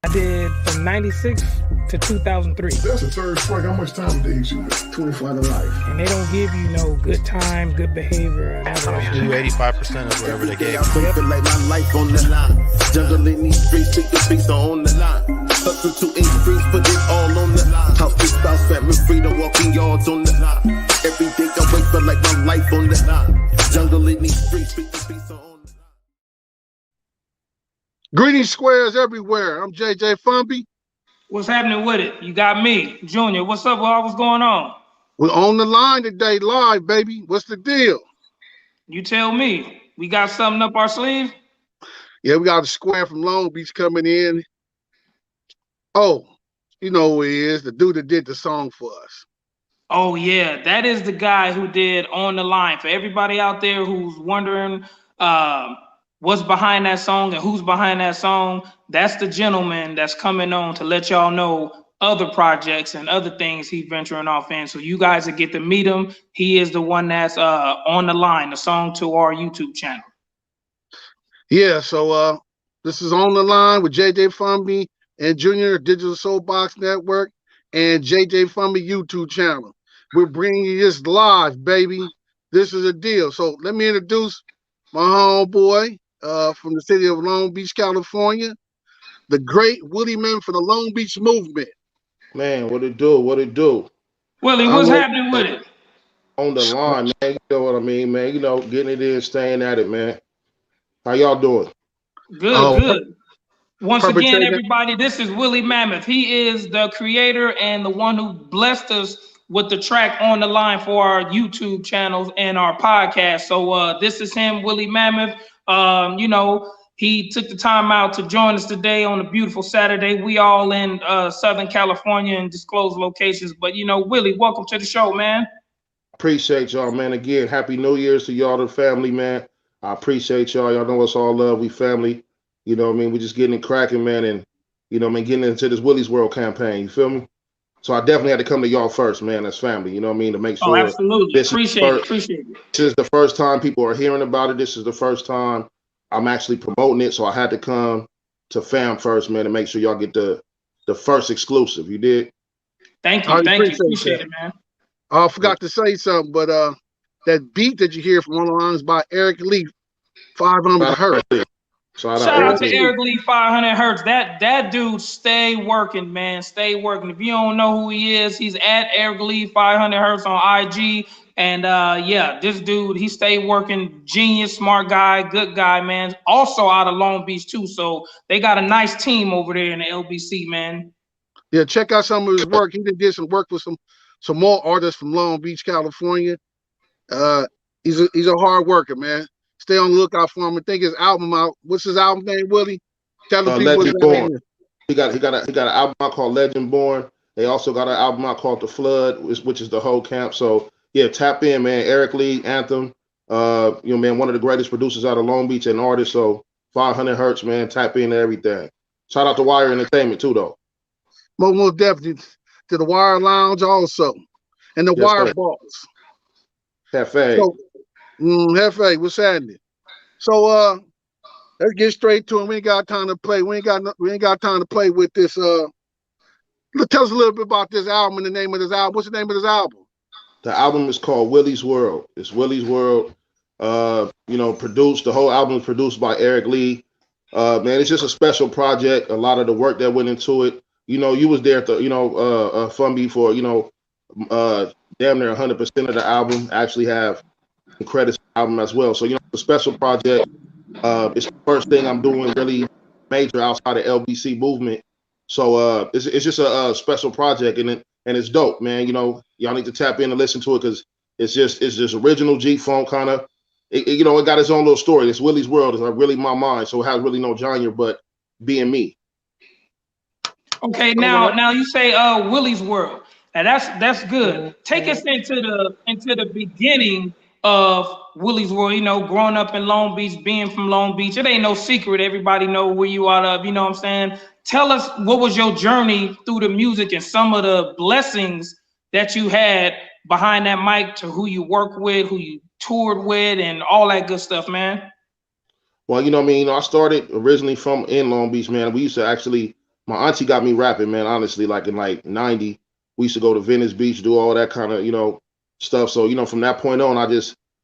I did from 96 to 2003. That's a third strike. How much time did they issue? 24 to life. And they don't give you no good time, good behavior. You do 85% of whatever they gave. I'm feeling like my life on the line. Jungle in these streets, take the beats on the line. Hustle to increase, put it all on the line. House to spouse, family freedom, walking yards on the line. Every day I wake up like my life on the line. Jungle in these streets, take the beats on the line. Greetings, squares everywhere. I'm JJ Fomby. What's happening with it? You got me, Junior. What's up? What's going on? We're on the line today, live, baby. What's the deal? You tell me. We got something up our sleeve? Yeah, we got a square from Long Beach coming in. Oh, you know who he is, the dude that did the song for us. Oh, yeah. That is the guy who did On the Line. For everybody out there who's wondering what's behind that song and who's behind that song, that's the gentleman that's coming on to let y'all know other projects and other things he's venturing off in. So you guys will get to meet him. He is the one that's On the Line, the song to our YouTube channel. Yeah, so this is On the Line with JJ Fomby and Junior, Digital Soulbox Network, and JJ Fomby YouTube channel. We're bringing you this live, baby. This is a deal. So let me introduce my homeboy from the city of Long Beach, California, the great Willie Mammuth for the Long Beach movement. Man, what it do? What it do? Willie, what's happening with it? On the line, man. You know what I mean, man. You know, getting it in, staying at it, man. How y'all doing? Good, good. Once again, everybody, this is Willie Mammuth. He is the creator and the one who blessed us with the track On the Line for our YouTube channels and our podcast. So this is him, Willie Mammuth. You know, he took the time out to join us today on a beautiful Saturday. We all in Southern California and disclosed locations. But, you know, Willie, welcome to the show, man. Appreciate y'all, man. Again, Happy New Year's to y'all, the family, man. I appreciate y'all. Y'all know us all love. We family. You know what I mean? We just getting it cracking, man. And, you know what I mean, getting into this Willie's World campaign. You feel me? So I definitely had to come to y'all first, man, as family. You know what I mean? To make sure. Oh, absolutely. Appreciate it. This is the first time people are hearing about it. This is the first time I'm actually promoting it. So I had to come to fam first, man, to make sure y'all get the first exclusive. You did? Thank you. Thank you. Appreciate it, man. I forgot to say something, but that beat that you hear from On the Line is by Eric Lee, 500 Hertz. Shout out to Eric Lee, 500 Hertz. That dude stay working, man. Stay working. If you don't know who he is, he's at Eric Lee, 500 Hertz on IG. And yeah, this dude, he stay working. Genius, smart guy, good guy, man. Also out of Long Beach too. So they got a nice team over there in the LBC, man. Yeah, check out some of his work. He did some work with some more artists from Long Beach, California. He's a hard worker, man. Stay on the lookout for him. I think his album out. What's his album name, Willie? Tell the people Legend Born. He got an album out called Legend Born. They also got an album out called The Flood, which is the whole camp. So yeah, tap in, man. Eric Lee, Anthem. You know, man, one of the greatest producers out of Long Beach and artist. So 500 Hertz, man. Tap into everything. Shout out to Wire Entertainment too, though. Most definitely to the Wire Lounge also, and the Wire Balls. Hefe. So, Hefe, what's happening? So let's get straight to it. We ain't got time to play. We ain't got time to play with this. Tell us a little bit about this album and the name of this album. What's the name of this album? The album is called Willie's World. It's Willie's World. You know, the whole album is produced by Eric Lee. Man, it's just a special project. A lot of the work that went into it. You know, you was there at the, Fomby for, damn near 100% of the album. I actually have credits for the album as well. So, you know, it's a special project. It's the first thing I'm doing really major outside of LBC movement. So it's just a special project, and it's dope, man. You know, y'all need to tap in and listen to it because it's just original G-Funk kind of. It got its own little story. It's Willie's World. It's like really my mind, so it has really no genre but being me. Okay, now you say Willie's World. Now that's good. Take us into the beginning of Willie's World. You know, growing up in Long Beach, being from Long Beach, it ain't no secret. Everybody know where you out of. You know what I'm saying? tell us what was your journey through the music and some of the blessings that you had behind that mic, to who you work with, who you toured with, and all that good stuff, man. Well, you know what I mean? You know, I started originally from in Long Beach, man. We used to actually, my auntie got me rapping, man, honestly, like in like 90. We used to go to Venice Beach, do all that kind of, you know, stuff. So, you know, from that point on,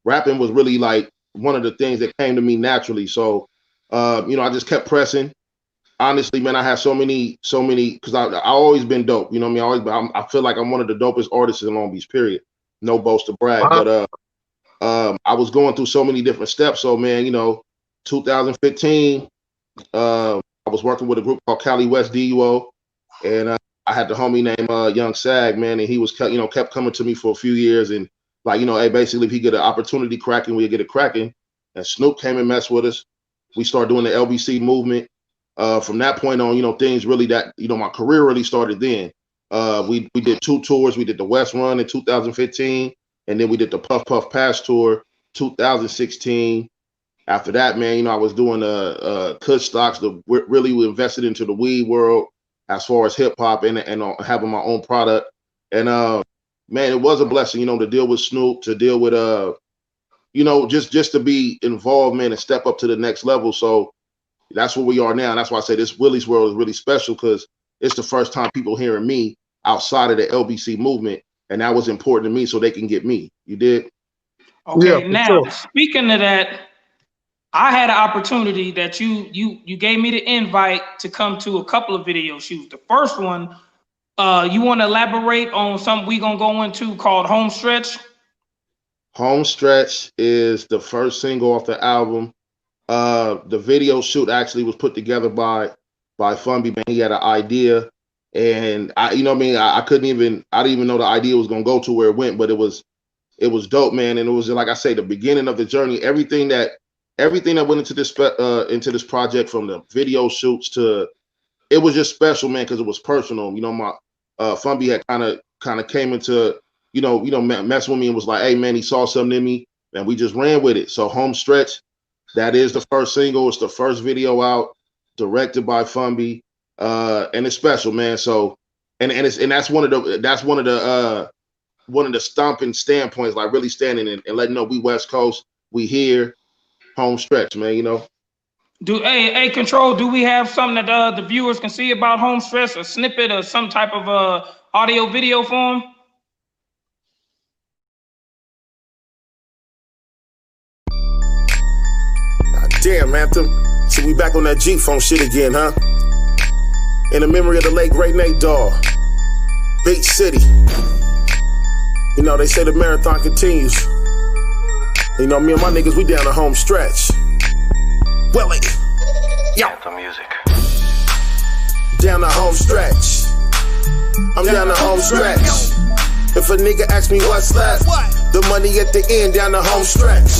rapping was really like one of the things that came to me naturally. So, you know, I just kept pressing. Honestly, man, I had so many, because I always been dope. You know what I mean? I feel like I'm one of the dopest artists in Long Beach, period. No boast to brag. But I was going through so many different steps. So, man, you know, 2015, I was working with a group called Cali West Duo, and I had the homie named Young Sag, man, and he was, you know, kept coming to me for a few years, and like, you know, hey, basically, if he get an opportunity cracking, we'll get it cracking. And Snoop came and messed with us. We started doing the LBC movement. From that point on, you know, things really my career really started then. We did 2 tours. We did the West Run in 2015, and then we did the Puff Puff Pass Tour 2016. After that, man, you know, I was doing Kush stocks. Really, we invested into the weed world as far as hip hop and having my own product. And man, it was a blessing, you know, to deal with Snoop, to deal with you know, just to be involved, man, and step up to the next level. So that's where we are now. And that's why I say this Willie's World is really special, because it's the first time people hearing me outside of the LBC movement, and that was important to me so they can get me. You did? Okay, yeah, now speaking of that, I had an opportunity that you gave me the invite to come to a couple of video shoots. The first one, you want to elaborate on something we gonna go into called Home Stretch? Home Stretch is the first single off the album. The video shoot actually was put together by Fomby, man. He had an idea, and you know what I mean? I didn't even know the idea was gonna go to where it went, but it was dope, man. And it was, like I say, the beginning of the journey. Everything that went into this project, from the video shoots to, it was just special, man, because it was personal. You know, my Fomby had kind of came into, you know, mess with me and was like, hey, man, he saw something in me, and we just ran with it. So Home Stretch, that is the first single. It's the first video out, directed by Fomby, and it's special, man. So, and that's one of the stomping standpoints, like really standing and letting know we West Coast, we here. Home Stretch, man, you know. Hey, Control, do we have something that the viewers can see about Home Stretch, a snippet or some type of audio video form? Damn, Anthem. So we back on that G-Phone shit again, huh? In the memory of the late great Nate Dogg. Beach City. You know, they say the marathon continues. You know, me and my niggas, we down the home stretch. Willie. Yo. The music. Down the home stretch. I'm down the home stretch. If a nigga asks me what's left, the money at the end, down the home stretch.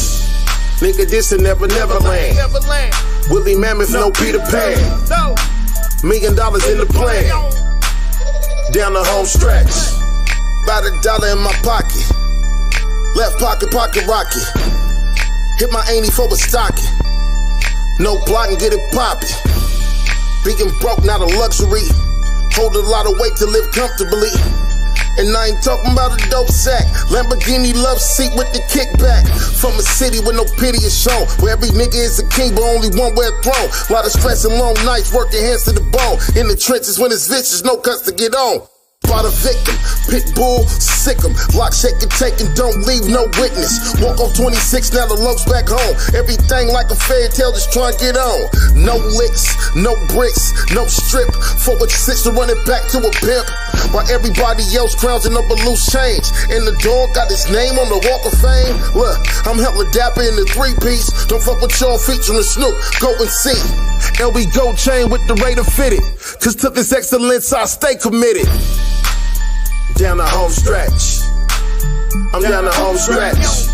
Nigga, this a never land. Willie Mammuth, no Peter Pan. $1 million in the plan. Down the home stretch. About $1 in my pocket. Left pocket rocket. Hit my auntie for a stocking. No blocking, get it poppin'. Being broke, not a luxury. Hold a lot of weight to live comfortably. And I ain't talking about a dope sack. Lamborghini love seat with the kickback. From a city where no pity is shown, where every nigga is a king but only one wear a throne. Lot of stress and long nights, working hands to the bone. In the trenches when it's vicious, no cuts to get on. By the victim, pit bull, sick 'em. Lock, shake, and take, and don't leave no witness. Walk off 26, now the locs back home. Everything like a fairy tale, just try and get on. No licks, no bricks, no strip. 4/6 to run it back to a pimp. While everybody else crowning up a loose change. And the dog got his name on the Walk of Fame. Look, I'm hella dapper in the 3-piece. Don't fuck with y'all featuring Snoop, go and see. LB Gold chain with the Raider fitted. Cause to this excellence I stay committed. Down the home stretch. I'm down the home stretch.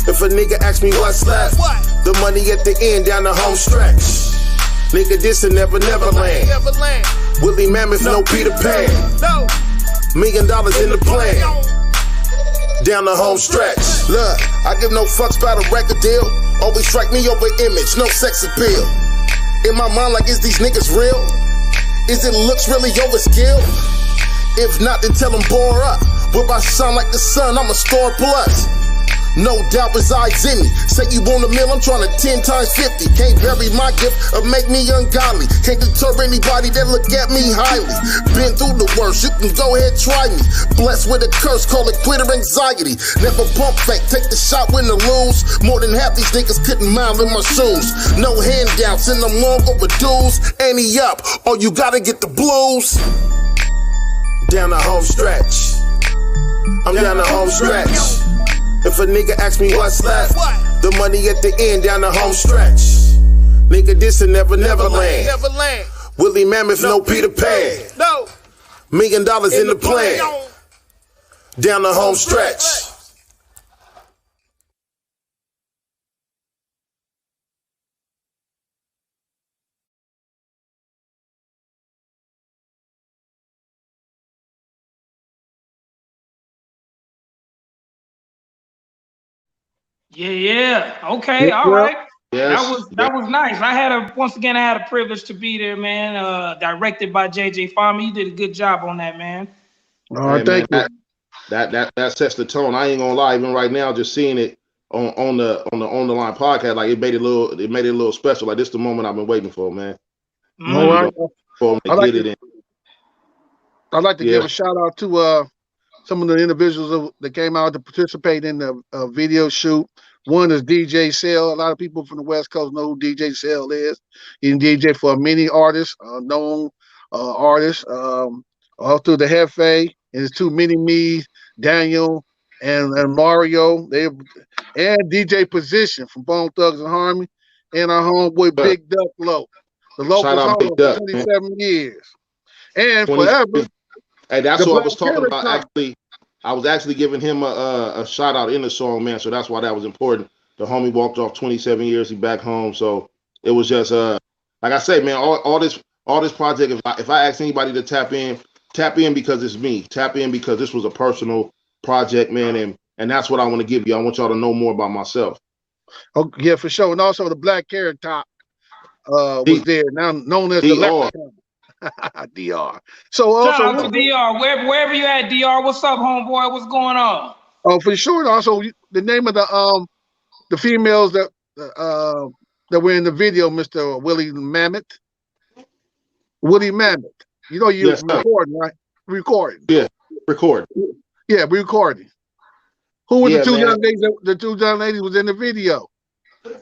If a nigga asks me what's left, the money at the end, down the home stretch. Nigga, this a never land. Willie Mammuth, no Peter Pan. $1 million in the plan. Down the home stretch. Look, I give no fucks about a record deal. Always strike me over image, no sex appeal. In my mind, like, is these niggas real? Is it looks really over skill? If not, then tell them bore up. Where I shine like the sun, I'm a star plus. No doubt resides in me. Say you want a meal, I'm trying to 10 times 50. Can't bury my gift or make me ungodly. Can't deter anybody that look at me highly. Been through the worst, you can go ahead, try me. Blessed with a curse, call it quitter anxiety. Never pump fake, take the shot, win or lose. More than half these niggas couldn't mile in my shoes. No handouts, and them long overdues. Ante up, or you gotta get the blues. Down the home stretch. I'm down the home stretch. If a nigga asks me what's left, the money at the end down the home stretch. Nigga, this and never land. Willie Mammuth, no Peter Pan. No. $1 million in the plan. Down the home stretch. Yeah. Okay. All right. Yes. That was nice. I had a privilege to be there, man. Directed by JJ Fomby. You did a good job on that, man. All right, thank you. That sets the tone. I ain't gonna lie, even right now, just seeing it on the line podcast, like it made it a little special. Like this the moment I've been waiting for, man. All right. I'd like to give a shout out to some of the individuals that came out to participate in the video shoot. One is DJ Cell. A lot of people from the West Coast know who DJ Cell is. He's DJ for many artists, known artists, all through the Hefe, and his two mini-me's, Daniel and Mario. And DJ Position from Bone Thugs and Harmony, and our homeboy Big Duck Low. The local home for 27 years. And forever. Hey, that's what I was talking about. Actually, I was actually giving him a shout out in the song, man. So that's why that was important. The homie walked off 27 years. He back home. So it was just like I say, man. All this project. If I ask anybody to tap in because it's me. Tap in because this was a personal project, man. And that's what I want to give you. I want y'all to know more about myself. Oh yeah, for sure. And also the Black Carrot Top was there, now known as the Leprechaun. DR. So also shout out to DR. Wherever you at, DR. What's up, homeboy? What's going on? Oh, for sure. Also, the name of the females that were in the video, Mr. Willie Mammuth. Willie Mammuth. You know you're recording, right? Recording. Yeah, recording. Yeah, recording. Who were the two young ladies? The two young ladies was in the video.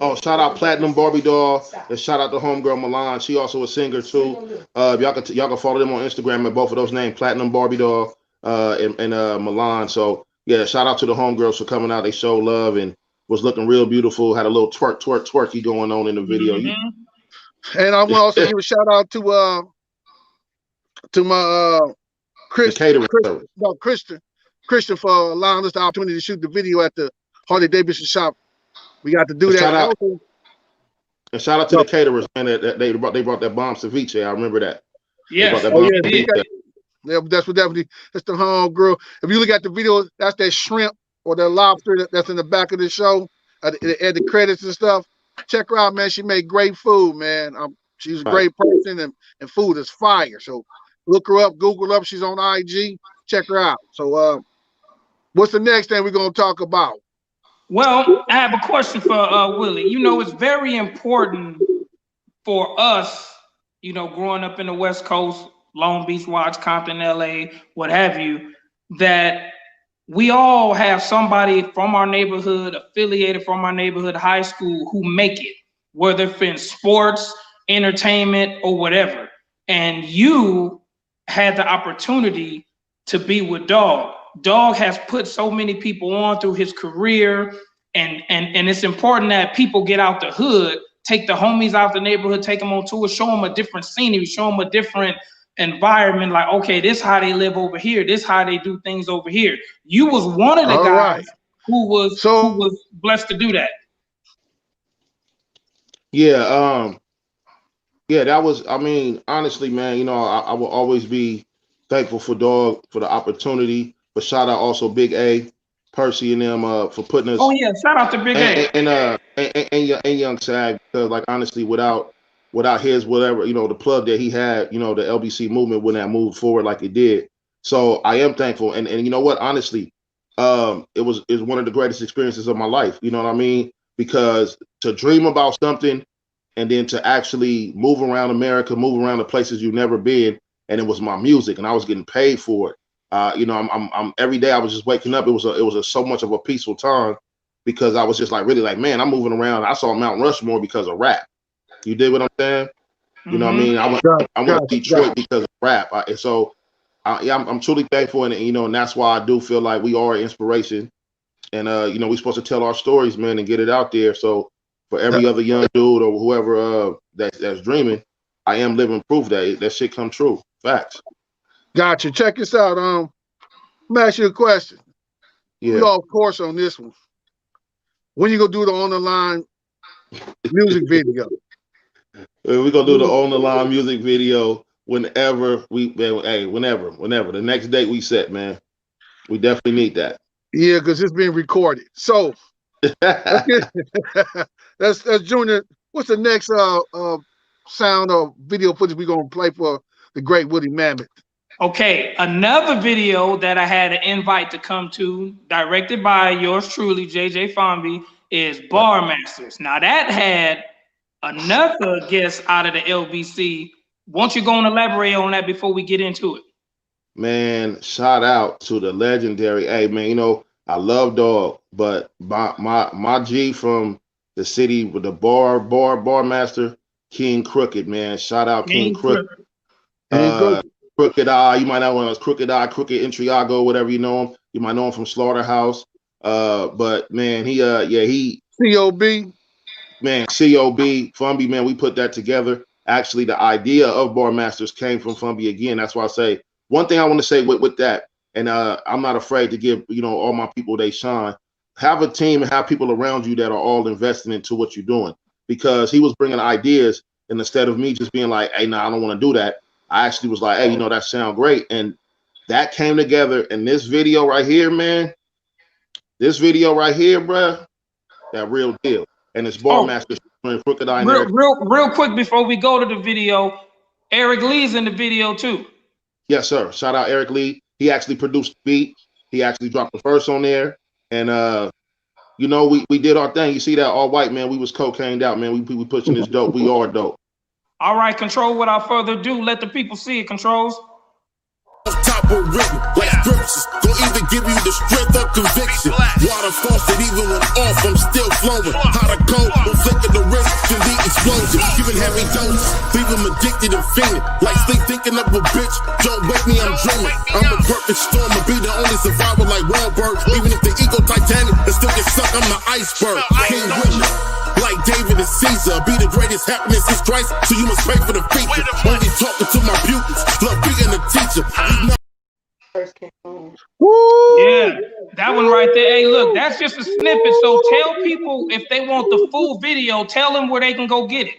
Oh, shout out Platinum Barbie Doll, and shout out to homegirl Milan. She also a singer too. Y'all can follow them on Instagram at both of those names, Platinum Barbie Doll and Milan. So yeah, shout out to the homegirls for coming out. They showed love and was looking real beautiful. Had a little twerky going on in the video. And I want to also give a shout out to my Christian for allowing us the opportunity to shoot the video at the Harley Davidson shop. We got to do that. And shout out to the caterers, man. That they brought that bomb ceviche. I remember that. Yeah. That's what definitely. That's the home girl. If you look at the video, that's that shrimp or that lobster that's in the back of the show at the credits and stuff. Check her out, man. She made great food, man. She's a great person, and food is fire. So look her up, Google her up. She's on IG. Check her out. So what's the next thing we're gonna talk about? Well, I have a question for Willie. You know, it's very important for us, you know, growing up in the West Coast, Long Beach, Watts, Compton, LA, what have you, that we all have somebody from our neighborhood, affiliated from our neighborhood high school, who make it, whether it's in sports, entertainment, or whatever. And you had the opportunity to be with Dog. Dog has put so many people on through his career, and it's important that people get out the hood, take the homies out the neighborhood, take them on tour, show them a different scenery, show them a different environment. Like, okay, this how they live over here, this how they do things over here. You was one of the guys who was blessed to do that. Yeah, that was. I mean, honestly, man, you know, I will always be thankful for Dog for the opportunity. But shout out also Big A, Percy and them for putting us. Oh yeah, shout out to Big A and Young Sag, because like honestly, without without his whatever, the plug that he had, the LBC movement wouldn't have moved forward like it did. So I am thankful. And you know what, honestly, it was one of the greatest experiences of my life. You know what I mean? Because to dream about something and then to actually move around America, move around the places you've never been, and it was my music and I was getting paid for it. I'm every day I was just waking up. It was so much of a peaceful time because I was just like, really like, man, I'm moving around. I saw Mount Rushmore because of rap. You did what I'm saying? You know what I mean? I went to Detroit because of rap. I'm truly thankful, and and that's why I do feel like we are an inspiration, and we're supposed to tell our stories, man, and get it out there. So for every other young dude or whoever that's dreaming, I am living proof that shit come true. Facts. Gotcha. Check this out. Let me ask you a question. Yeah. We off course on this one. When you gonna do the On the Line music video? We're gonna do the On the Line music video whenever whenever. The next date we set, man. We definitely need that. Yeah, because it's being recorded. So that's Junior. What's the next sound or video footage we're gonna play for the great Willie Mammuth? Okay, another video that I had an invite to come to, directed by yours truly, JJ Fomby, is Bar Masters. Now that had another guest out of the LBC. Won't you go and elaborate on that before we get into it? Man, shout out to the legendary. Hey, man, I love Dog, but my G from the city with the bar master, King Crooked, man. Shout out King Crooked. Crooked Eye, you might know him as Crooked Eye, Crooked Intriago, whatever you know him. You might know him from Slaughterhouse. But man, he COB. Man, COB, Fomby, man, we put that together. Actually, the idea of Bar Masters came from Fomby again. That's why I say one thing I want to say with that, and I'm not afraid to give all my people they shine. Have a team and have people around you that are all investing into what you're doing. Because he was bringing ideas, and instead of me just being like, hey, nah, I don't want to do that, I actually was like, hey, that sound great. And that came together. And this video right here, man, bruh, that real deal. And it's Bar Masters, Crooked Eye. Real quick before we go to the video, Eric Lee's in the video too. Yes, sir. Shout out Eric Lee. He actually produced the beat. He actually dropped the verse on there. And we did our thing. You see that all white, man, we was cocained out, man. We pushing this dope. We are dope. All right, Control, without further ado, let the people see it, Controls. Top of written like scriptures, gon' either give you the strength or conviction. Water faucet, even when off, I'm still flowing. Hot or cold, no flicking the wrist to the explosion. Giving heavy doses, leave them addicted and fiending. Like sleep thinking of a bitch, don't wake me, I'm dreaming. I'm a perfect storm, I'll be the only survivor like Wahlberg. Even if the ego Titanic, it still get stuck, I'm the iceberg. King Willie, like David and Caesar, be the greatest happiness is Christ, so you must pay for the feature. Only talking to my pupils, love being a teacher. Woo! Yeah, that one right there. Hey, look, that's just a snippet. So tell people if they want the full video, tell them where they can go get it.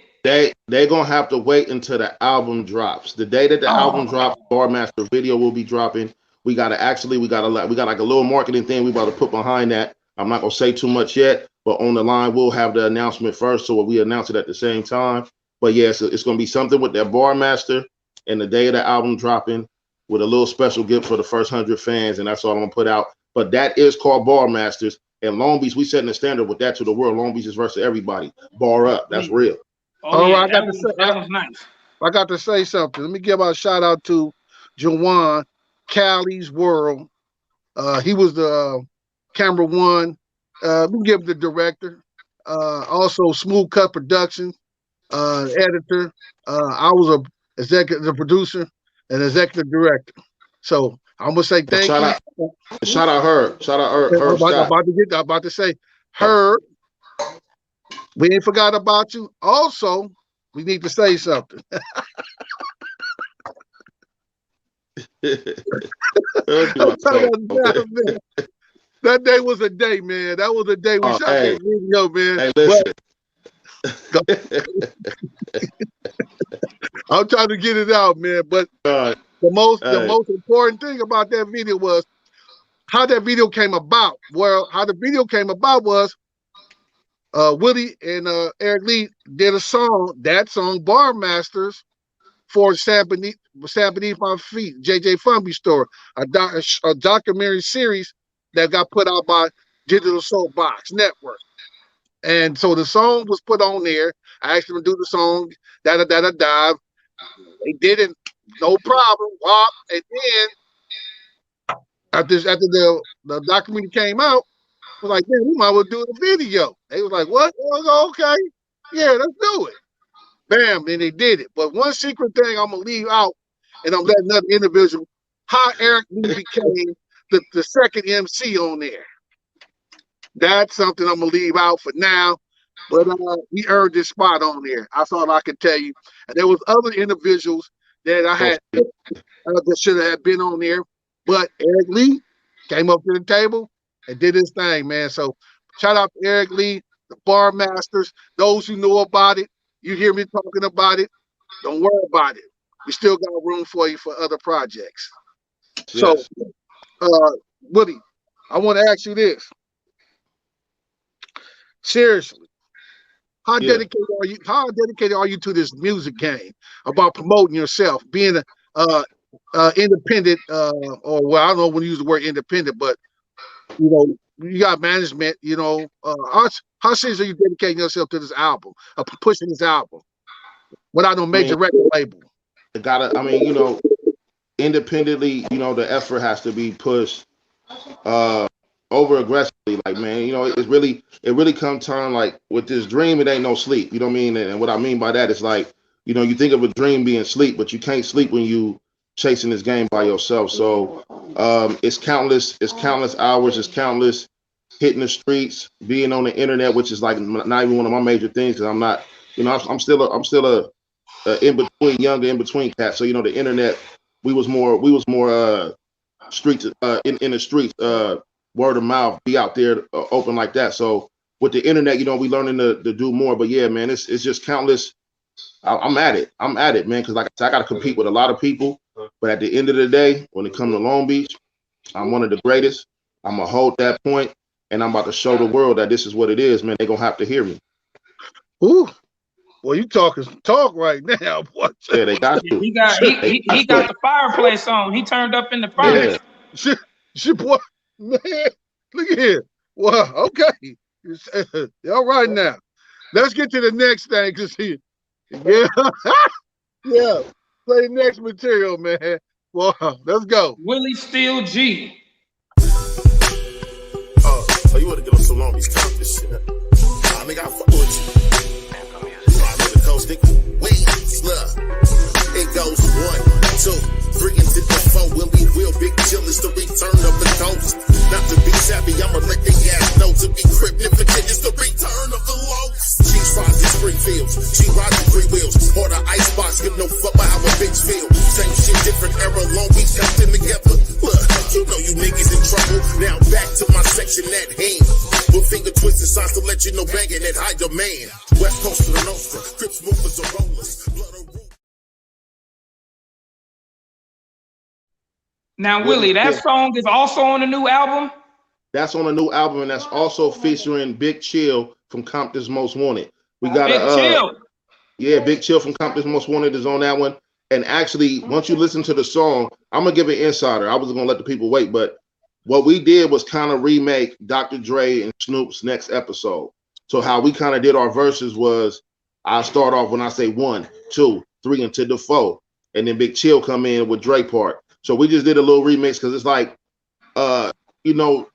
They're gonna have to wait until the album drops. The day that the album drops, Bar Master video will be dropping. We got like a little marketing thing we about to put behind that. I'm not gonna say too much yet, but on the line we'll have the announcement first, so we announce it at the same time. But yes, it's gonna be something with that Bar Master and the day of the album dropping, with a little special gift for the first 100 fans, and that's all I'm gonna put out. But that is called Bar Masters, and Long Beach, we setting the standard with that to the world. Long Beach is versus everybody. Bar up, that's real. I got to say something. Let me give a shout out to Jawan, Cali's World. He was the camera one. We give the director. Also Smooth Cut Productions, editor. I was a executive producer and executive director. So I'm gonna say thank you. Shout out her. I'm about to say her. We ain't forgot about you. Also, we need to say something. That day was a day, man. That was a day we shot that video, man. Hey, listen. I'm trying to get it out, man. But the most important thing about that video was how that video came about. Well, how the video came about was Willie and Eric Lee did a song, that song, Bar Masters, for Sand Beneath My Feet, JJ Fomby story, a documentary series that got put out by Digital Soapbox Network. And so the song was put on there. I asked them to do the song, da-da-da-da-da. They did it, no problem. And then after the documentary came out, I was like, man, we might as well do the video. They was like, what? Okay, yeah, let's do it. Bam, and they did it. But one secret thing I'm gonna leave out, and I'm letting another individual, how Eric Lee became the second MC on there. That's something I'm gonna leave out for now. But he earned this spot on there. That's all I can tell you. And there was other individuals that I had that should have been on there, but Eric Lee came up to the table and did his thing, man. So shout out to Eric Lee, the Bar Masters, those who know about it. You hear me talking about it, don't worry about it. We still got room for you for other projects. Yes. So, Woody, I want to ask you this. Seriously, how dedicated are you? How dedicated are you to this music game about promoting yourself, being a independent, or well, I don't know when you use the word independent, but you know, you got management. You know, how serious are you dedicating yourself to this album, pushing this album, without no major record label? I mean, you know, independently, you know, the effort has to be pushed over aggressively. Like, man, you know, it really comes time, like with this dream, it ain't no sleep. You know what I mean? And what I mean by that is, like, you know, you think of a dream being sleep, but you can't sleep when you chasing this game by yourself. So it's countless hours, it's countless hitting the streets, being on the internet, which is like not even one of my major things, because I'm not, you know, I'm still a younger in between cat. So, you know, the internet, we was more streets in the streets, word of mouth, be out there open like that. So with the internet, you know, we learning to do more. But yeah, man, it's just countless. I'm at it, man, because like I said, I got to compete with a lot of people. But at the end of the day, when it comes to Long Beach, I'm one of the greatest. I'm gonna hold that point, and I'm about to show the world that this is what it is, man. They're gonna have to hear me. Ooh. Well, you talk right now, boy. Yeah, they got to. He got the fireplace on. He turned up in the fire. Yeah. Boy, man, look at here. Well, okay. All right now. Let's get to the next thing, cause yeah. Play the next material, man. Well, let's go. Willie Steele G. Oh, you want to get on some Long Beach campus shit? Nah, nigga, I fuck with you. I know the coast, nigga. Wait, slur. It goes 1, 2, 3 into the 4. When we will, Big Chill is the return of the ghost. Not to be savvy, I'ma let the ass know. To be significant is the return of the lost. She rides in Springfields, she rides in 3 wheels. Or the icebox, give no fuck about how a bitch feel. Same shit, different era, Long Beach coming together. Look, you know you niggas in trouble. Now back to my section at hand. With finger twisted signs to let you know banging at high demand. West Coast of the Nostra, Crips movers are rollers. Now, Willie, that song is also on the new album? That's on a new album, and that's also featuring Big Chill from Compton's Most Wanted. We got Big Chill. Yeah, Big Chill from Compton's Most Wanted is on that one. And actually, once you listen to the song, I'm gonna give an insider. I wasn't gonna let the people wait, but what we did was kind of remake Dr. Dre and Snoop's Next Episode. So how we kind of did our verses was, I start off when I say 1, 2, 3 into the 4, and then Big Chill come in with Dre part. So we just did a little remix because it's like, you know,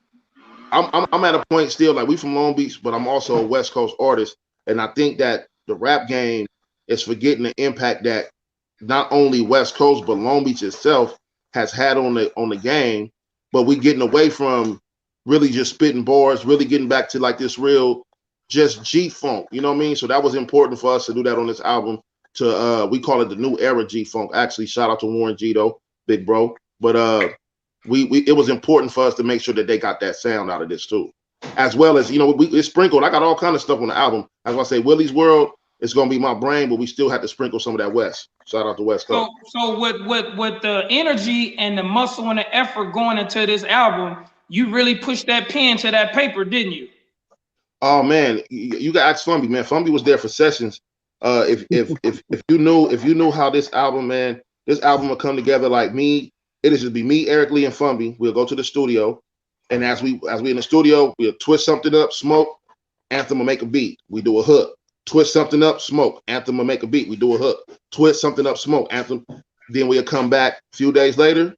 I'm at a point still, like, we from Long Beach, but I'm also a West Coast artist, and I think that the rap game is forgetting the impact that not only West Coast but Long Beach itself has had on the game. But we getting away from really just spitting bars, really getting back to like this real just G-Funk, you know what I mean? So that was important for us to do that on this album. We call it the new era G-Funk. Actually, shout out to Warren G though, big bro. But it was important for us to make sure that they got that sound out of this too, as well as, you know, it's sprinkled. I got all kind of stuff on the album. As I say, Willie's World is gonna be my brain, but we still have to sprinkle some of that West. Shout out to West Coast. So with the energy and the muscle and the effort going into this album, you really pushed that pen to that paper, didn't you? Oh man, you got to ask Fomby, man. Fomby was there for sessions. If you knew how this album, man, this album will come together like me. It is just be me, Eric Lee, and Fomby. We'll go to the studio, and as we in the studio, we'll twist something up, smoke. Anthem will make a beat. We do a hook. Twist something up, smoke. Anthem will make a beat. We do a hook. Twist something up, smoke. Anthem. Then we'll come back a few days later,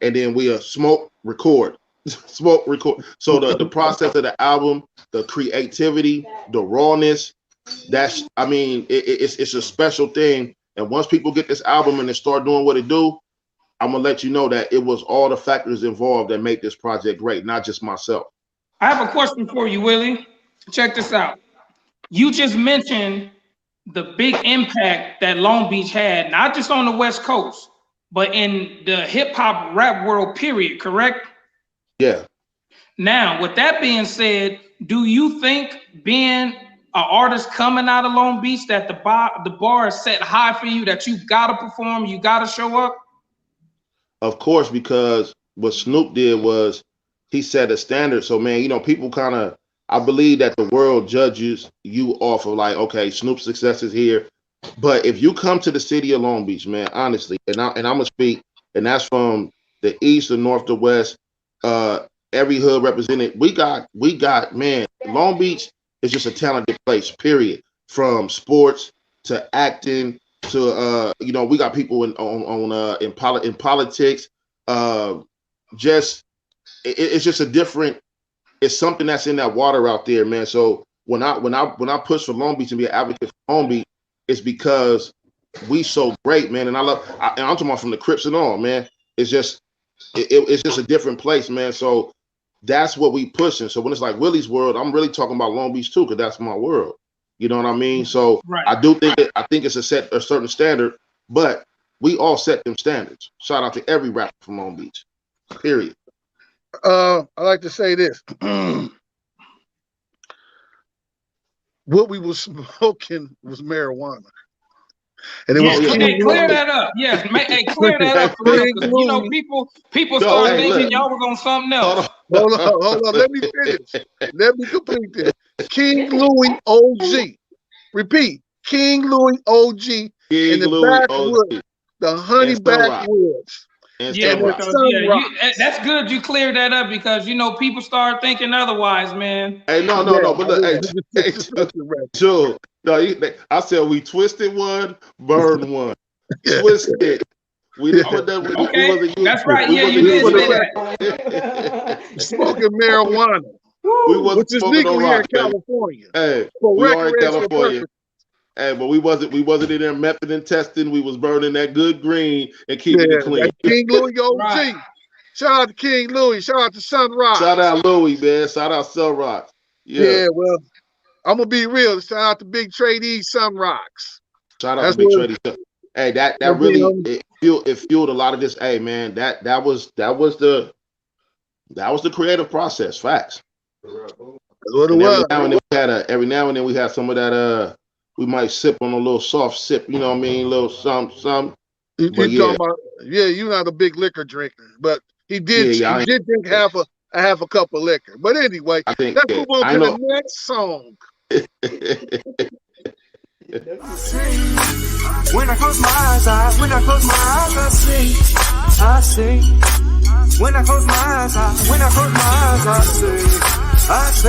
and then we'll smoke, record. Smoke, record. So the process of the album, the creativity, the rawness, it's a special thing. And once people get this album and they start doing what it do, I'm gonna let you know that it was all the factors involved that make this project great, not just myself. I have a question for you, Willie. Check this out. You just mentioned the big impact that Long Beach had, not just on the West Coast, but in the hip hop rap world, period, correct? Yeah. Now, with that being said, do you think being an artist coming out of Long Beach that the bar is set high for you, that you gotta perform, you gotta show up? Of course, because what Snoop did was he set a standard. So man, people I believe that the world judges you off of like, okay, Snoop's success is here. But if you come to the city of Long Beach, man, honestly, and I'm gonna speak, and that's from the east, the north, the west, every hood represented. We got, man, Long Beach is just a talented place, period. From sports to acting to we got people in politics. It's just a different. It's something that's in that water out there, man. So when I push for Long Beach and be an advocate for Long Beach, it's because we so great, man. And I'm talking about from the Crips and all, man. It's just a different place, man. So that's what we pushing. So when it's like Willie's world, I'm really talking about Long Beach too, because that's my world. You know what I mean? So right. I think it's a certain standard, but we all set them standards. Shout out to every rapper from Long Beach. Period. I like to say this. What we was smoking was marijuana. And it was clear that up. Yes, clear that up for real. People start thinking y'all was on something else. Hold on. Let me finish. Let me complete this. King Louis OG. Repeat. King Louis OG in the backwoods. The honey backwoods. That's good. You cleared that up because people start thinking otherwise, man. Hey, no. But look, sure. No, I said we twisted one, burned one, twisted. We didn't put that. Okay, that's right. Yeah, you did say that. Smoking marijuana, which is legal here in California. Hey, we are in California. Hey, but we wasn't in there method and testing. We was burning that good green and keeping it clean. King Louis OG. Right. Shout out to King Louis. Shout out to Sunrise. Shout out Louis, man. Shout out Sunrise. Yeah, well, I'm gonna be real. Shout out to Big Trade Sun Rocks. Shout out to Big Trade. Hey, that really it fueled a lot of this. Hey, man, that was the creative process. Facts. What it was. Every now and then we had some of that. We might sip on a little soft sip. You know what I mean? A little something. You're not a big liquor drinker, but he did. Yeah, he did drink half a cup of liquor. But anyway, let's move on to the next song. When I close my eyes, I see. When I close my eyes, I see.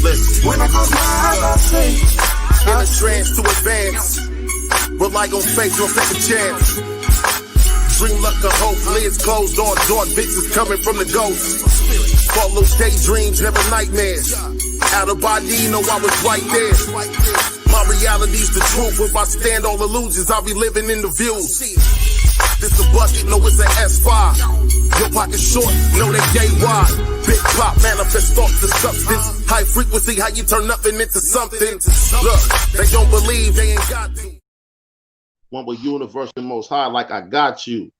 Listen. When I close my eyes, I see. In a trance to advance, rely on faith, no second chance. Dream luck or hope, lids closed on, dark bitches coming from the ghosts. Follow daydreams, never nightmares. Out of body, I was right there. My reality's the truth. If I stand all illusions, I'll be living in the views. This a bucket, no, it's an S5. Your pocket short, no, they gay wide. Big pop, manifest thoughts to substance. High frequency, how you turn nothing into something. Look, they don't believe, they ain't got me. One with universe and most high, like I got you.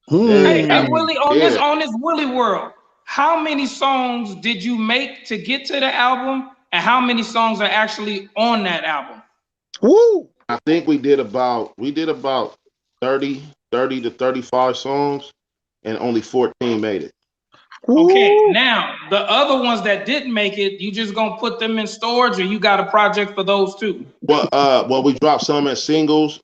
Hey, Willie, on this Willie world, how many songs did you make to get to the album, and how many songs are actually on that album? Woo! I think we did about 30 to 35 songs, and only 14 made it. Okay, now the other ones that didn't make it, you just gonna put them in storage, or you got a project for those too? Well, we dropped some as singles.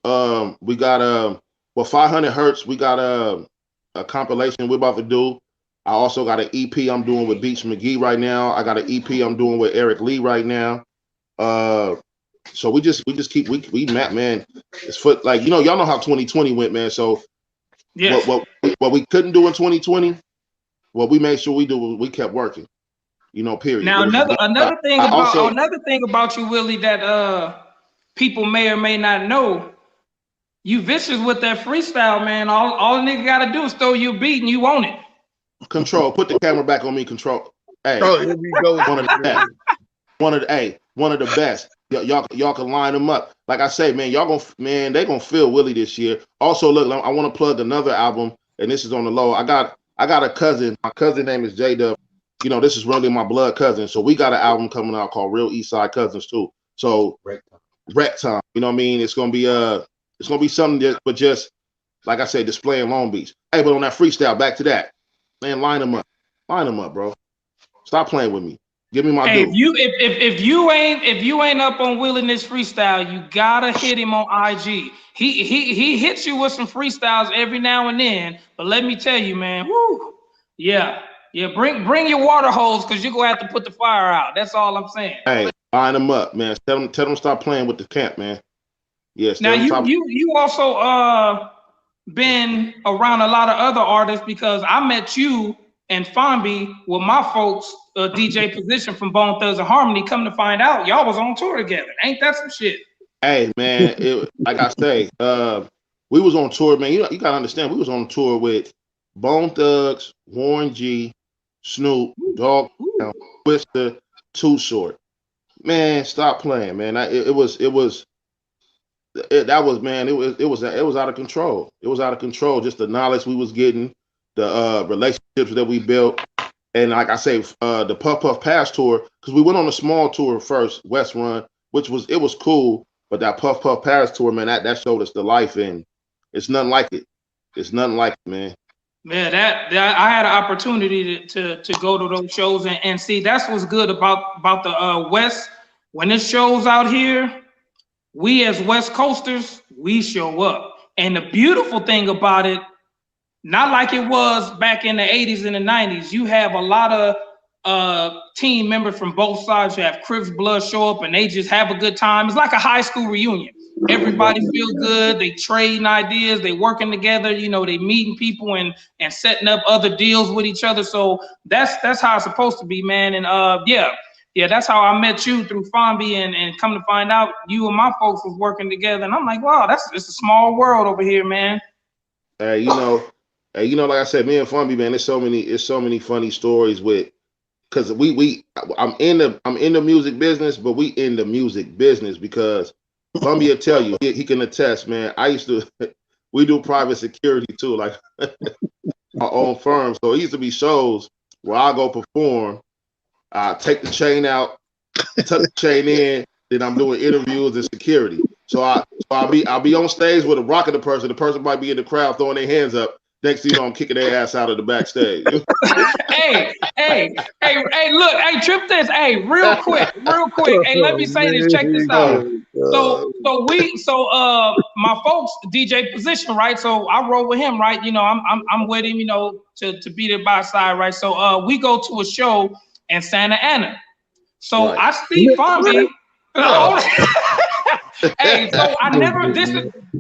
We got 500 Hertz. We got a compilation we're about to do. I also got an EP I'm doing with Beats McGee right now. I got an EP I'm doing with Eric Lee right now. So we just keep we map, man. It's for like, y'all know how 2020 went, man. So yeah, what we couldn't do in 2020, what we made sure we do was we kept working. Period. Now another thing about you, Willie, that people may or may not know, you vicious with that freestyle, man. All a nigga gotta do is throw you a beat and you own it. Control, put the camera back on me, Control. Hey, here we go. One of the best. Y'all can line them up. Like I say, man, they gonna feel Willie this year. Also, look, I want to plug another album, and this is on the low. I got a cousin. My cousin name is J Dub. This is really my blood cousin. So we got an album coming out called Real East Side Cousins too. So Wreck Time. You know what I mean? It's gonna be something that, but just like I said, displaying Long Beach. Hey, but on that freestyle, back to that, man, line them up, bro. Stop playing with me. Give me my due. If you ain't up on Will in this freestyle, you gotta hit him on IG. He hits you with some freestyles every now and then, but let me tell you, man, woo, yeah, bring your water hose, because you're gonna have to put the fire out. That's all I'm saying. Hey, line them up, man. Tell them stop playing with the camp, man. Yes. Now you also been around a lot of other artists, because I met you and Fomby with my folks, DJ Position from Bone Thugs and Harmony. Come to find out, y'all was on tour together. Ain't that some shit? Hey, man, like I say, we was on tour, man. You gotta understand, we was on tour with Bone Thugs, Warren G, Snoop, Dogg, Twister, Too Short. Man, stop playing, man. It was out of control. It was out of control. Just the knowledge we was getting, the relationships that we built, and like I say, the Puff Puff Pass tour, because we went on a small tour first, West Run, which was cool, but that Puff Puff Pass tour, man, that showed us the life, and it's nothing like it. It's nothing like it, man. Man, that I had an opportunity to go to those shows and see. That's what's good about the West. When it shows out here, we as West Coasters, we show up. And the beautiful thing about it, not like it was back in the 80s and the 90s, you have a lot of team members from both sides. You have Crips Blood show up and they just have a good time. It's like a high school reunion. Everybody feel good. They trading ideas. They working together. They meeting people and setting up other deals with each other. So that's how it's supposed to be, man. And yeah, that's how I met you, through Fomby, and come to find out, you and my folks was working together. And I'm like, wow, it's a small world over here, man. Hey, like I said, me and Fomby, man, there's so many funny stories because I'm in the music business, but we in the music business because Fomby will tell you, he can attest, man. We do private security too, like our own firm. So it used to be shows where I go perform, take the chain out, tuck the chain in, then I'm doing interviews and security. So I'll be on stage with a rocket the person might be in the crowd throwing their hands up. Next thing you know, I'm kicking their ass out of the backstage. hey, look, hey, trip this, hey, real quick. Hey, let me say this, check this out. So my folks, DJ Position, right? So I roll with him, right? I'm with him, to be there by side, right? So we go to a show in Santa Ana. So right. I see Fomby. Hey, so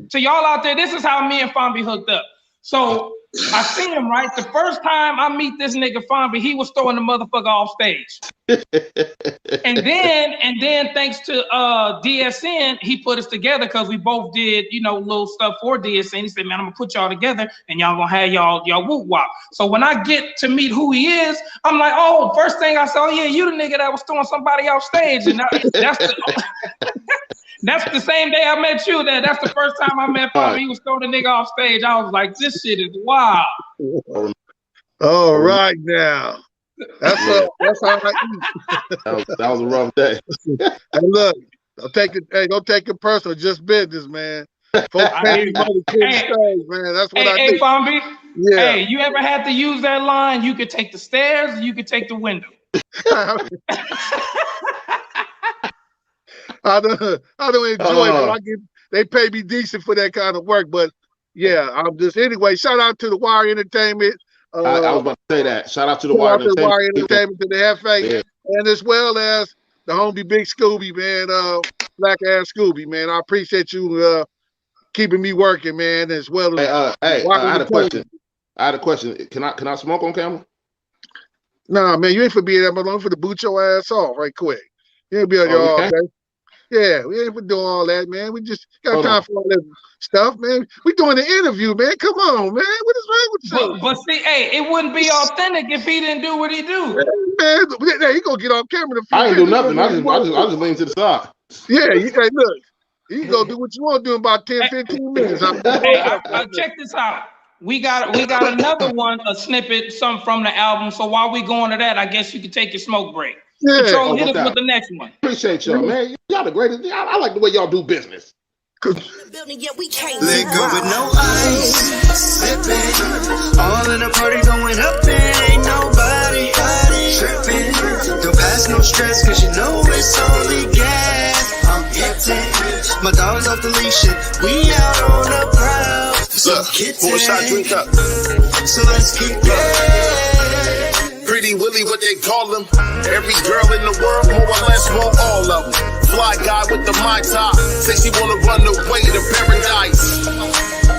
to y'all out there, this is how me and Fomby hooked up. So I seen him, right? The first time I meet this nigga Fomby, he was throwing the motherfucker off stage. and then thanks to DSN, he put us together because we both did, little stuff for DSN. He said, man, I'm gonna put y'all together and y'all gonna have y'all whoop wop. So when I get to meet who he is, I'm like, oh, first thing I saw, yeah, you the nigga that was throwing somebody off stage. And that's the same day I met you. That's the first time I met Fomby. He was throwing the nigga off stage. I was like, this shit is wild. All right now. That's how I eat. That was a rough day. And look, don't take it personal, just business, man. Folks pay me money to the stage, man. That's what I do. Hey, Fomby. Yeah. Hey, you ever had to use that line? You could take the stairs, you could take the window. I don't enjoy it, but they pay me decent for that kind of work. But yeah, I'm just anyway. Shout out to the Wire Entertainment. I was about to say that. Shout out to the Wire Entertainment, to the FA, and as well as the homie Big Scooby, man. Black ass Scooby, man. I appreciate you keeping me working, man. As well as I had a question. Can I smoke on camera? Nah, man, you ain't for being that much long for to boot your ass off right quick. You ain't be on your all day. Yeah, we ain't for doing all that, man. We just got time for all that stuff, man. We doing the interview, man. Come on, man. What is wrong with you? But see, hey, it wouldn't be authentic if he didn't do what he do. Man, he gonna get off camera. I ain't do nothing. I just lean to the side. Yeah, look. You gonna do what you want to do in about 10, 15 minutes. Check this out. We got another one, a snippet, some from the album. So while we go on to that, I guess you can take your smoke break. Yeah. Control, hit us with the next one. Appreciate y'all, man. Y'all the greatest. I like the way y'all do business. Let go with no ice, sipping. All in the party going up and ain't nobody tripping. Don't pass no stress, cause you know it's only gas. I'm getting my dog's off the leash and we out on the prowl. Look, pour a shot, drink up. So let's keep it. Pretty Willie, what they call him. Every girl in the world, more or less, want all of them. Fly guy with the Mai Tai, say she wanna run away to paradise.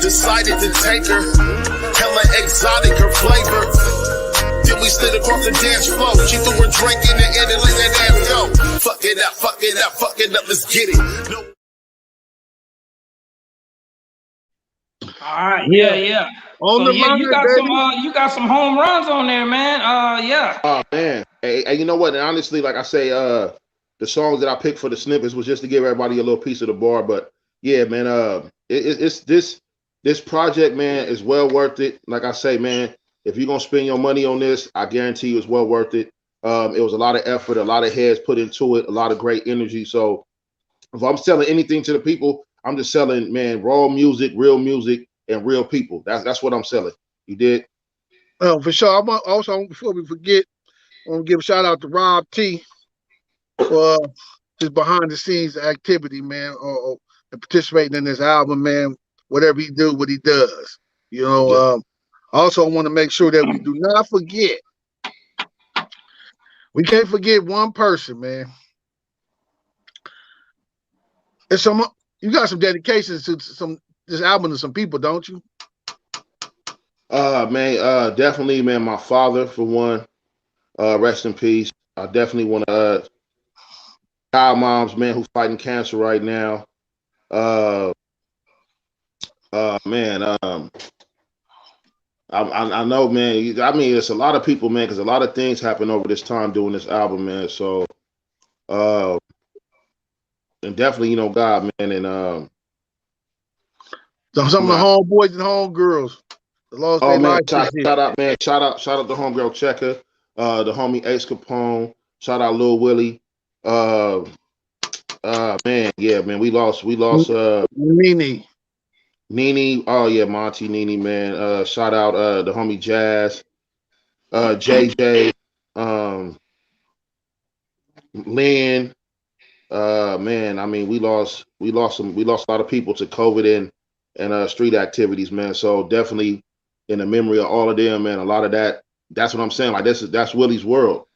Decided to take her, hella exotic, her flavor. Then we stood across the dance floor. She threw her drink in the air and let that ass go. Fuck it up, fuck it up, fuck it up, let's get it. No. All right, yeah. On the line, you got some home runs on there, man. Yeah. Oh man, hey, you know what? And honestly, like I say, the songs that I picked for the snippets was just to give everybody a little piece of the bar. But yeah, man, it's this project, man, is well worth it. Like I say, man, if you're gonna spend your money on this, I guarantee you it's well worth it. It was a lot of effort, a lot of heads put into it, a lot of great energy. So if I'm selling anything to the people, I'm just selling, man, raw music, real music, and real people. That's what I'm selling. You did? Oh, for sure. Also, before we forget, I want to give a shout out to Rob T for his behind the scenes activity, man, or participating in this album, man. Whatever he do, what he does. You know, also I want to make sure that we do not forget. We can't forget one person, man. It's you got some dedications to this album to some people, don't you? Man, definitely, man. My father, for one, rest in peace. I definitely want to child moms, man, who's fighting cancer right now. Man, I know, man. I mean, it's a lot of people, man, because a lot of things happen over this time doing this album, man. So, and definitely, you know, God, man, and some of the homeboys and homegirls. Shout out, man. Shout out the homegirl Checker, the homie AxKxA, shout out Lil Willie. Man, yeah, man. We lost Nene. Oh yeah, Monty Nene, man. Shout out the homie Jazz, JJ, Lynn. Man, I mean, we lost a lot of people to COVID and street activities, man. So definitely in the memory of all of them, man, a lot of that's what I'm saying. Like that's Willie's world.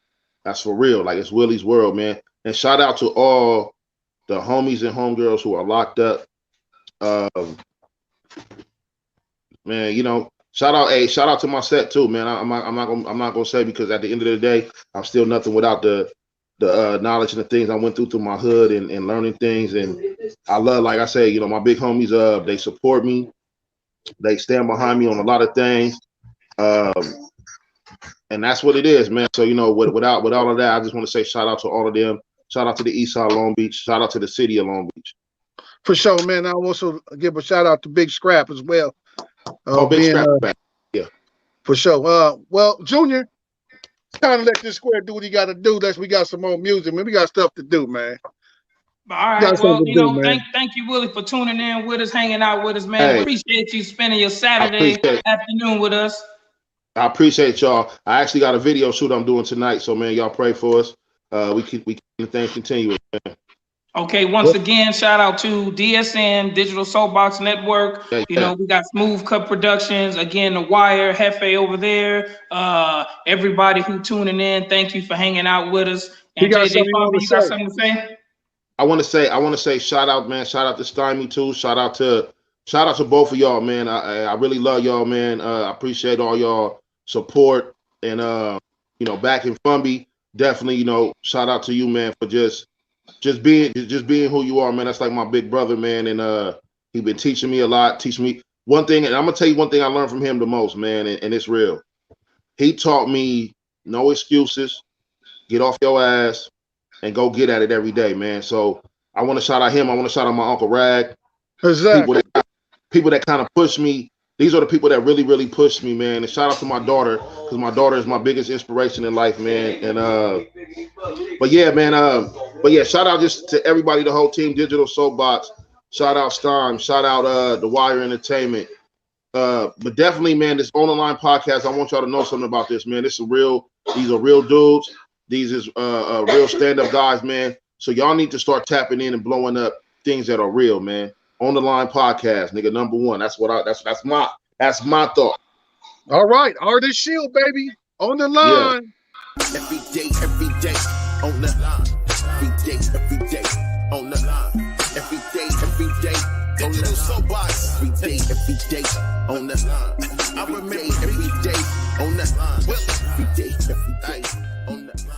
That's for real. Like it's Willie's world, man. And shout out to all the homies and homegirls who are locked up. Man, you know, shout out to my set too, man. I'm not gonna say, because at the end of the day, I'm still nothing without the knowledge and the things I went through my hood and learning things. And I love, like I say, you know, my big homies, they support me. They stand behind me on a lot of things. And that's what it is, man. So, you know, with all of that, I just want to say shout out to all of them. Shout out to the East Side of Long Beach. Shout out to the city of Long Beach. For sure, man. I also give a shout out to Big Scrap as well. Big Scrap, yeah. For sure. Well, Junior, kind of let this square do what he got to do. We got some more music, man. We got stuff to do, man. All right. Well, you know, thank you, Willie, for tuning in with us, hanging out with us, man. Hey, appreciate you spending your Saturday afternoon with us. I appreciate y'all. I actually got a video shoot I'm doing tonight, so man, y'all pray for us. We keep the thing continuing, man. Okay, once again, shout out to DSN, Digital Soapbox Network. You know, we got Smooth Cut Productions. Again, The Wire, Hefe over there. Everybody who tuning in, thank you for hanging out with us. And JJ Fomby, you got something to say? I want to say shout out, man. Shout out to Stymie too. Shout out to both of y'all, man. I really love y'all, man. I appreciate all y'all support and you know, back in Fomby, definitely, you know, shout out to you, man, for just being who you are, man. That's like my big brother, man, and he been teaching me a lot, teaching me one thing, and I'm gonna tell you one thing I learned from him the most, man, and it's real. He taught me no excuses, get off your ass, and go get at it every day, man. So I want to shout out him. I want to shout out my Uncle Rag. Exactly. People that kind of push me. These are the people that really, really push me, man. And shout out to my daughter, because my daughter is my biggest inspiration in life, man. And but yeah, man. But yeah, shout out just to everybody, the whole team, Digital Soapbox. Shout out Stein. Shout out The Wire Entertainment. But definitely, man, this On the Line podcast, I want y'all to know something about this, man. These are real dudes. These is real stand-up guys, man. So y'all need to start tapping in and blowing up things that are real, man. On the Line podcast, nigga, #1. That's my thought. All right, Artist Shield, baby. On the line. Yeah. Every day, on the line. Every day, on the line. Every day, on the soapbox. Every day, on the line. I remember every day on the line. Every day, on the line.